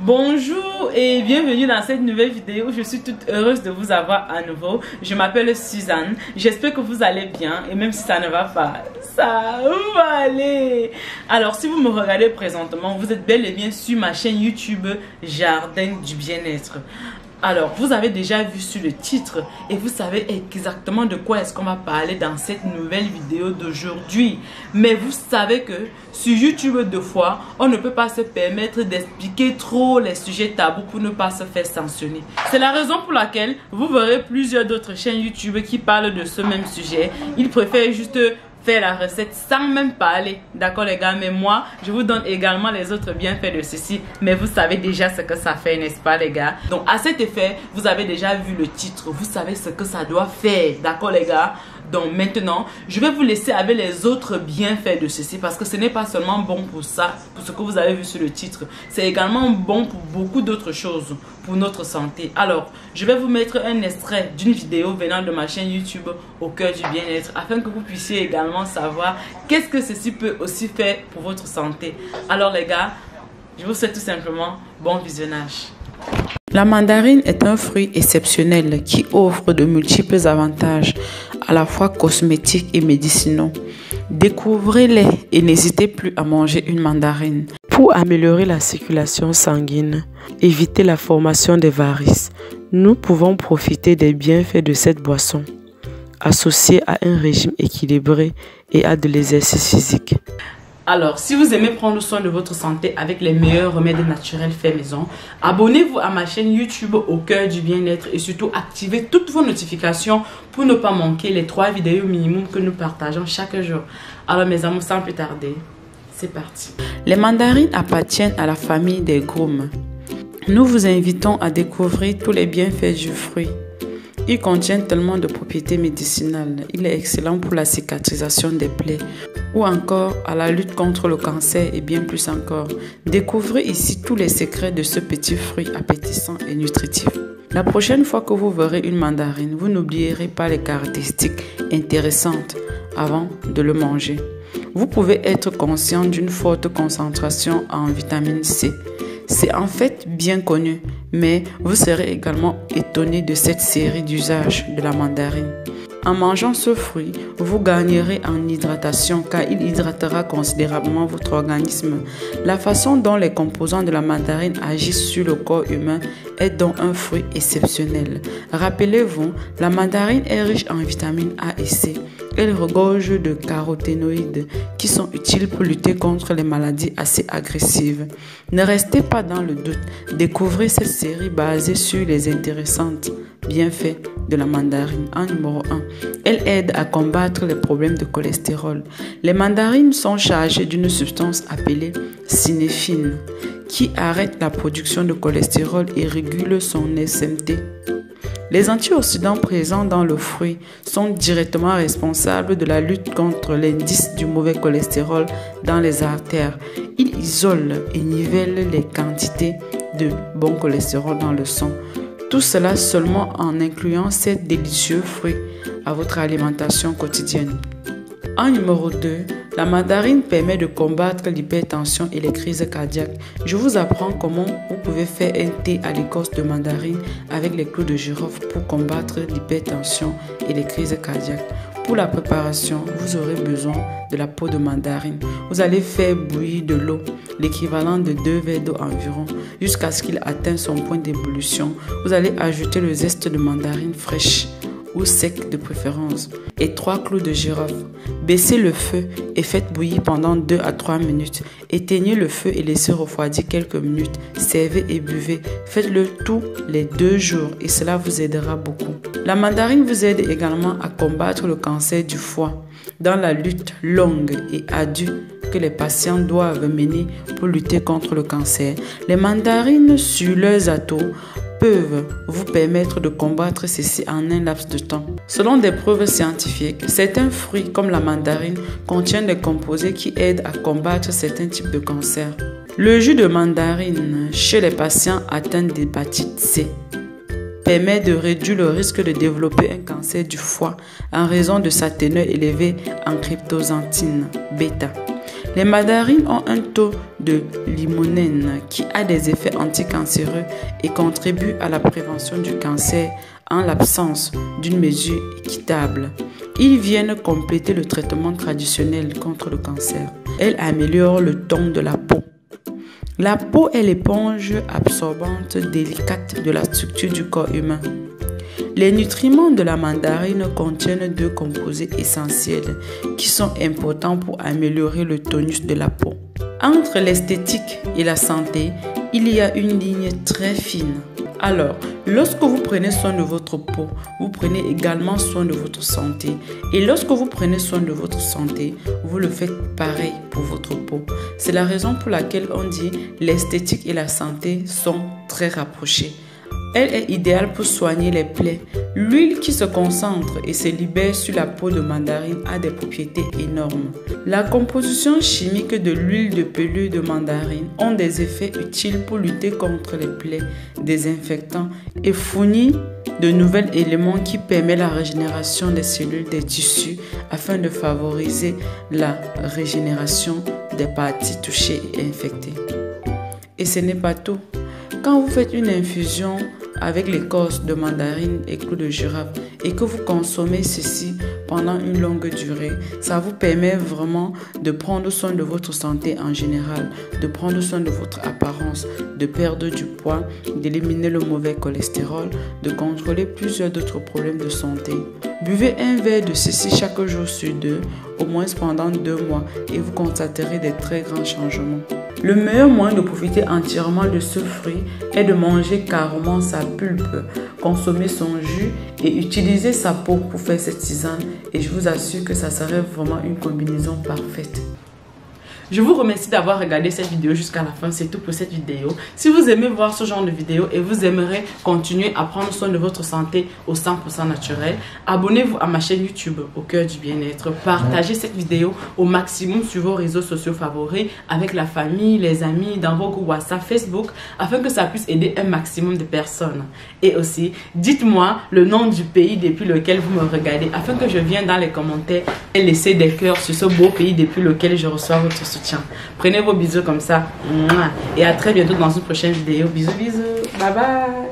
Bonjour et bienvenue dans cette nouvelle vidéo. Je suis toute heureuse de vous avoir à nouveau. Je m'appelle Suzanne. J'espère que vous allez bien et même si ça ne va pas, ça va aller. Alors si vous me regardez présentement, vous êtes bel et bien sur ma chaîne YouTube Jardin du Bien-être. Alors, vous avez déjà vu sur le titre et vous savez exactement de quoi est-ce qu'on va parler dans cette nouvelle vidéo d'aujourd'hui. Mais vous savez que sur YouTube, deux fois, on ne peut pas se permettre d'expliquer trop les sujets tabous pour ne pas se faire sanctionner. C'est la raison pour laquelle vous verrez plusieurs d'autres chaînes YouTube qui parlent de ce même sujet. Ils préfèrent juste faire la recette sans même parler, d'accord les gars? Mais moi je vous donne également les autres bienfaits de ceci, mais vous savez déjà ce que ça fait, n'est-ce pas les gars? Donc à cet effet, vous avez déjà vu le titre, vous savez ce que ça doit faire, d'accord les gars? Donc maintenant, je vais vous laisser avec les autres bienfaits de ceci parce que ce n'est pas seulement bon pour ça, pour ce que vous avez vu sur le titre. C'est également bon pour beaucoup d'autres choses, pour notre santé. Alors, je vais vous mettre un extrait d'une vidéo venant de ma chaîne YouTube Au Cœur du Bien-être afin que vous puissiez également savoir qu'est-ce que ceci peut aussi faire pour votre santé. Alors les gars, je vous souhaite tout simplement bon visionnage. La mandarine est un fruit exceptionnel qui offre de multiples avantages, à la fois cosmétiques et médicinaux. Découvrez-les et n'hésitez plus à manger une mandarine. Pour améliorer la circulation sanguine, éviter la formation des varices, nous pouvons profiter des bienfaits de cette boisson, associée à un régime équilibré et à de l'exercice physique. Alors, si vous aimez prendre soin de votre santé avec les meilleurs remèdes naturels faits maison, abonnez-vous à ma chaîne YouTube Au Cœur du Bien-être et surtout activez toutes vos notifications pour ne pas manquer les 3 vidéos minimum que nous partageons chaque jour. Alors mes amours, sans plus tarder, c'est parti. Les mandarines appartiennent à la famille des gourmes. Nous vous invitons à découvrir tous les bienfaits du fruit. Il contient tellement de propriétés médicinales. Il est excellent pour la cicatrisation des plaies ou encore à la lutte contre le cancer et bien plus encore. Découvrez ici tous les secrets de ce petit fruit appétissant et nutritif. La prochaine fois que vous verrez une mandarine, vous n'oublierez pas les caractéristiques intéressantes avant de le manger. Vous pouvez être conscient d'une forte concentration en vitamine C. C'est en fait bien connu, mais vous serez également étonné de cette série d'usages de la mandarine. En mangeant ce fruit, vous gagnerez en hydratation car il hydratera considérablement votre organisme. La façon dont les composants de la mandarine agissent sur le corps humain est donc un fruit exceptionnel. Rappelez-vous, la mandarine est riche en vitamines A et C. Elle regorge de caroténoïdes qui sont utiles pour lutter contre les maladies assez agressives. Ne restez pas dans le doute. Découvrez cette série basée sur les intéressantes bienfaits de la mandarine. En numéro 1, elle aide à combattre les problèmes de cholestérol. Les mandarines sont chargées d'une substance appelée synéphine qui arrête la production de cholestérol et régule son SMT. Les antioxydants présents dans le fruit sont directement responsables de la lutte contre l'indice du mauvais cholestérol dans les artères. Ils isolent et nivellent les quantités de bon cholestérol dans le sang. Tout cela seulement en incluant ces délicieux fruits à votre alimentation quotidienne. En numéro 2, la mandarine permet de combattre l'hypertension et les crises cardiaques. Je vous apprends comment vous pouvez faire un thé à l'écorce de mandarine avec les clous de girofle pour combattre l'hypertension et les crises cardiaques. Pour la préparation, vous aurez besoin de la peau de mandarine. Vous allez faire bouillir de l'eau, l'équivalent de 2 verres d'eau environ, jusqu'à ce qu'il atteigne son point d'ébullition. Vous allez ajouter le zeste de mandarine fraîche ou sec de préférence et 3 clous de girofle. Baissez le feu et faites bouillir pendant 2 à 3 minutes. Éteignez le feu et laissez refroidir quelques minutes. Servez et buvez. Faites-le tous les 2 jours et cela vous aidera beaucoup. La mandarine vous aide également à combattre le cancer du foie dans la lutte longue et ardue que les patients doivent mener pour lutter contre le cancer. Les mandarines sur leurs atouts peuvent vous permettre de combattre ceci en un laps de temps. Selon des preuves scientifiques, certains fruits comme la mandarine contiennent des composés qui aident à combattre certains types de cancers. Le jus de mandarine chez les patients atteints d'hépatite C permet de réduire le risque de développer un cancer du foie en raison de sa teneur élevée en cryptoxanthine bêta. Les mandarines ont un taux de limonène qui a des effets anticancéreux et contribue à la prévention du cancer en l'absence d'une mesure équitable. Ils viennent compléter le traitement traditionnel contre le cancer. Elles améliorent le ton de la peau. La peau est l'éponge absorbante délicate de la structure du corps humain. Les nutriments de la mandarine contiennent 2 composés essentiels qui sont importants pour améliorer le tonus de la peau. Entre l'esthétique et la santé, il y a une ligne très fine. Alors, lorsque vous prenez soin de votre peau, vous prenez également soin de votre santé. Et lorsque vous prenez soin de votre santé, vous le faites pareil pour votre peau. C'est la raison pour laquelle on dit l'esthétique et la santé sont très rapprochées. Elle est idéale pour soigner les plaies. L'huile qui se concentre et se libère sur la peau de mandarine a des propriétés énormes. La composition chimique de l'huile de pelure de mandarine ont des effets utiles pour lutter contre les plaies, désinfectants et fournit de nouveaux éléments qui permettent la régénération des cellules des tissus afin de favoriser la régénération des parties touchées et infectées. Et ce n'est pas tout. Quand vous faites une infusion avec l'écorce de mandarine et clous de girofle et que vous consommez ceci pendant une longue durée, ça vous permet vraiment de prendre soin de votre santé en général, de prendre soin de votre apparence, de perdre du poids, d'éliminer le mauvais cholestérol, de contrôler plusieurs d'autres problèmes de santé. Buvez un verre de ceci chaque jour sur 2, au moins pendant 2 mois, et vous constaterez des très grands changements. Le meilleur moyen de profiter entièrement de ce fruit est de manger carrément sa pulpe, consommer son jus et utiliser sa peau pour faire cette tisane. Et je vous assure que ça serait vraiment une combinaison parfaite. Je vous remercie d'avoir regardé cette vidéo jusqu'à la fin. C'est tout pour cette vidéo. Si vous aimez voir ce genre de vidéo et vous aimeriez continuer à prendre soin de votre santé au 100% naturel, abonnez-vous à ma chaîne YouTube Au Cœur du Bien-être. Partagez cette vidéo au maximum sur vos réseaux sociaux favoris, avec la famille, les amis, dans vos groupes WhatsApp, Facebook, afin que ça puisse aider un maximum de personnes. Et aussi, dites-moi le nom du pays depuis lequel vous me regardez, afin que je vienne dans les commentaires et laisser des cœurs sur ce beau pays depuis lequel je reçois votre soutien. Prenez vos bisous comme ça. Et à très bientôt dans une prochaine vidéo. Bisous, bisous. Bye bye.